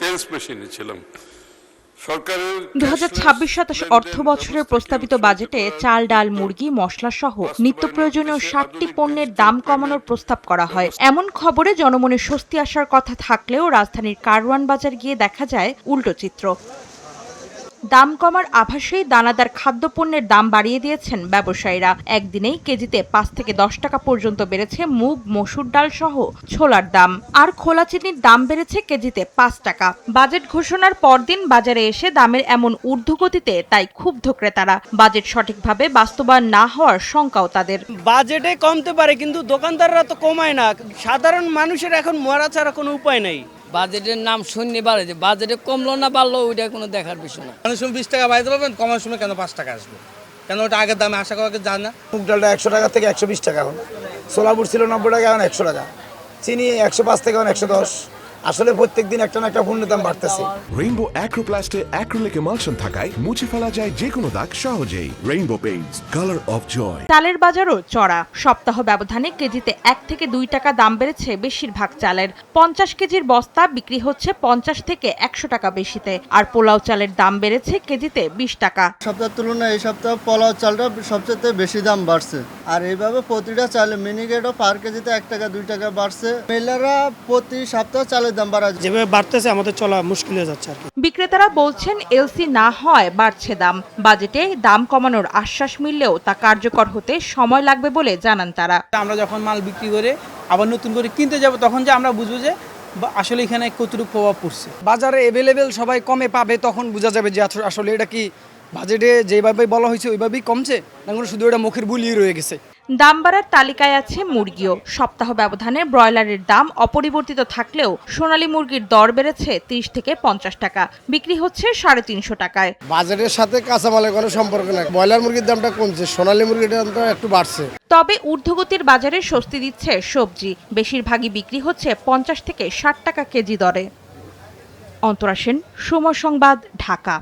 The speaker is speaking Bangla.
সেলস মেশিনে ছিলাম। ২০২৬-২৭ অর্থ বছরের প্রস্তাবিত বাজেটে চাল, ডাল, মুরগি, মসলা সহ নিত্য প্রয়োজনীয় ৬০টি পণ্যের দাম কমানোর প্রস্তাব করা হয়। এমন খবরে জনমনে স্বস্তি আসার কথা থাকলেও রাজধানীর কারওয়ান বাজার গিয়ে দেখা যায় উল্টো চিত্র। দাম কমার আভাসেই দানাদার খাদ্যপণ্যের দাম বাড়িয়ে দিয়েছেন ব্যবসায়ীরা। একদিনেই কেজিতে ৫ থেকে ১০ টাকা পর্যন্ত বেড়েছে মুগ, মসুর ডাল সহ ছোলার দাম। আর খোলা চিনির দাম বেড়েছে কেজিতে ৫ টাকা। বাজেট ঘোষণার পরদিন বাজারে এসে দামের এমন ঊর্ধ্বগতিতে তাই ক্ষুব্ধ ক্রেতারা। বাজেট সঠিকভাবে বাস্তবায়ন না হওয়ার শঙ্কাও তাদের। বাজেটে কমতে পারে কিন্তু দোকানদাররা তো কমায় না। সাধারণ মানুষের এখন মরা ছাড়া কোনো উপায় নাই। বাজেটের নাম শুননি বাড়ে যে বাজেটে কমলো না বাড়লো ওইটা কোনো দেখার বিষয় না। মানুষ ২০ টাকা বাড়াইতে পারবেন, কমার সময় কেন 5 টাকা আসবে? কেন ওটা আগের দামে আশা করা যায় না? মুগ ডালটা 100 টাকা থেকে 120 টাকা, এখন সোলাপুর ছিল 90 টাকা, এখন 100 টাকা। চিনি 105 থেকে এখন 110। আসলে প্রত্যেকদিন একটা না একটা পণ্যের দাম বাড়তেছে। রেইনবো অ্যাক্রোপ্লাস্টে অ্যাক্রিলিক এমালশন থাকায় মুছে ফেলা যায় যে কোনো দাগ সহজেই। Rainbow paints, colour of joy. চালের বাজারও চড়া। সপ্তাহ ব্যবধানে কেজিতে ১ থেকে ২ টাকা দাম বেড়েছে বেশিরভাগ চালের। ৫০ কেজির বস্তা বিক্রি হচ্ছে ৫০ থেকে ১০০ টাকা বেশিতে। আর পোলাও চালের দাম বেড়েছে কেজিতে ২০ টাকা। সপ্তাহের তুলনায় এই সপ্তাহে পোলাও চালটা সবচেয়ে বেশি দাম বাড়ছে। আর এইভাবে প্রতিটা চালে মিনিকেটও পার কেজিতে ১ টাকা ২ টাকা বাড়ছে। মেলারা প্রতি সপ্তাহে চালের দাম বাড়া যেভাবে বাড়তেছে আমাদের চলা মুশকিল হয়ে যাচ্ছে আর কি। বিক্রেতারা বলছেন এলসি না হয় বাড়ছে দাম। বাজেটে দাম কমানোর আশ্বাস মিললেও তা কার্যকর হতে সময় লাগবে বলে জানান তারা। আমরা যখন মাল বিক্রি করে আবার নতুন করে কিনতে যাব তখন যে আমরা বুঝবো যে আসলে এখানে কতটুকু প্রভাব পড়ছে। বাজারে অ্যাভেলেবেল সবাই কমে পাবে, তখন বোঝা যাবে যে আসলে এটা কি বাজেটে যেভাবে বলা হয়েছে ওইভাবেই কমছে না শুধু এটা মুখের বুলিয়ে রয়ে গেছে। দাম বাড়ার তালিকায় আছে মুরগিও। সপ্তাহ ব্যবধানে ব্রয়লারের দাম অপরিবর্তিত থাকলেও সোনালী মুরগির দর বেড়েছে ৩০ থেকে ৫০ টাকা, বিক্রি হচ্ছে ৩৫০ টাকায়। বাজারের সাথে কাঁচামালের কোনো সম্পর্ক নাই। ব্রয়লার মুরগির দামটা কমছে, সোনালী মুরগির দামটা একটু বাড়ছে। তবে ঊর্ধ্বগতির বাজারে স্বস্তি দিচ্ছে সবজি। বেশিরভাগই বিক্রি হচ্ছে ৫০ থেকে ৬০ টাকা কেজি দরে। অন্তরা সেন, সময় সংবাদ, ঢাকা।